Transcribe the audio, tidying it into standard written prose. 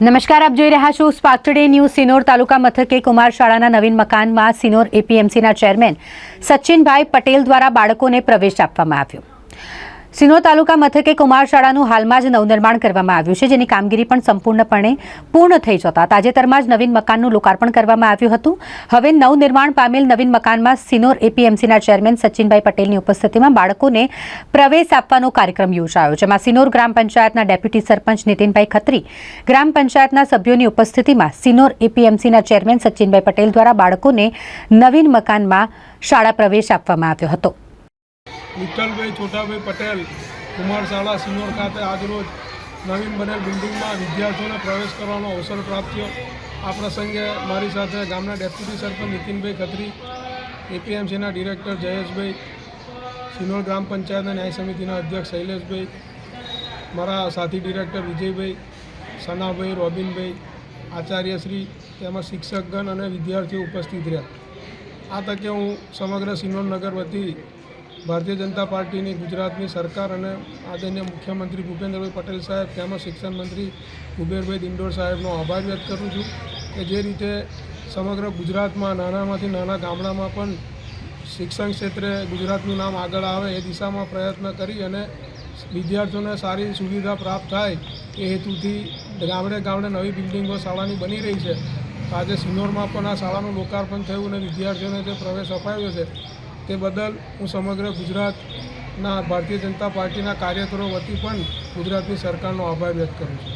નમસ્કાર, આપ જોઈ રહ્યા છો સ્પાર્ક ટુડે ન્યૂઝ। સિનોર તાલુકા મથકે કુમાર શાળાના નવીન મકાનમાં સિનોર એપીએમસીના ચેરમેન સચિનભાઈ પટેલ દ્વારા બાળકોને પ્રવેશ આપવામાં આવ્યો। સિનોર તાલુકા મથકે કુમાર શાળાનું હાલમાં જ નવનિર્માણ કરવામાં આવ્યું છે, જેની કામગીરી પણ સંપૂર્ણપણે પૂર્ણ થઈ જતા તાજેતરમાં જ નવીન મકાનનું લોકાર્પણ કરવામાં આવ્યું હતું। હવે નવનિર્માણ પામેલ નવીન મકાનમાં સિનોર એપીએમસીના ચેરમેન સચિનભાઈ પટેલની ઉપસ્થિતિમાં બાળકોને પ્રવેશ આપવાનો કાર્યક્રમ યોજાયો, જેમાં સિનોર ગ્રામ પંચાયતના ડેપ્યુટી સરપંચ નીતિનભાઈ ખત્રી, ગ્રામ પંચાયતના સભ્યોની ઉપસ્થિતિમાં સિનોર એપીએમસીના ચેરમેન સચિનભાઈ પટેલ દ્વારા બાળકોને નવીન મકાનમાં શાળા પ્રવેશ આપવામાં આવ્યો હતો। વિઠ્ઠલભાઈ છોટાભાઈ પટેલ કુમાર શાળા સિનોર ખાતે આજરોજ નવીન બનેલ બિલ્ડિંગમાં વિદ્યાર્થીઓને પ્રવેશ કરવાનો અવસર પ્રાપ્ત થયો। આ પ્રસંગે મારી સાથે ગામના ડેપ્યુટી સરપંચ નીતિનભાઈ ખત્રી, એપીએમસીના ડિરેક્ટર જયેશભાઈ, સિનોર ગ્રામ પંચાયતના ન્યાય સમિતિના અધ્યક્ષ શૈલેષભાઈ, મારા સાથી ડિરેક્ટર વિજયભાઈ, સનાભાઈ, રોબિનભાઈ, આચાર્યશ્રી તેમજ શિક્ષકગણ અને વિદ્યાર્થીઓ ઉપસ્થિત રહ્યા। આ તકે હું સમગ્ર સિનોર નગર વતી ભારતીય જનતા પાર્ટીની ગુજરાતની સરકાર અને આદરણીય મુખ્યમંત્રી ભૂપેન્દ્રભાઈ પટેલ સાહેબ તેમજ શિક્ષણ મંત્રી કુબેરભાઈ દિંડોર સાહેબનો આભાર વ્યક્ત કરું છું કે જે રીતે સમગ્ર ગુજરાતમાં નાનામાંથી નાના ગામડામાં પણ શિક્ષણ ક્ષેત્રે ગુજરાતનું નામ આગળ આવે એ દિશામાં પ્રયત્ન કરી અને વિદ્યાર્થીઓને સારી સુવિધા પ્રાપ્ત થાય એ હેતુથી ગામડે ગામડે નવી બિલ્ડિંગો શાળાની બની રહી છે। આજે સિનોરમાં પણ આ શાળાનું લોકાર્પણ થયું અને વિદ્યાર્થીઓને જે પ્રવેશ અપાયો છે તે બદલ હું સમગ્ર ગુજરાતના ભારતીય જનતા પાર્ટીના કાર્યકરો વતી પણ ગુજરાતની સરકારનો આભાર વ્યક્ત કરું છું।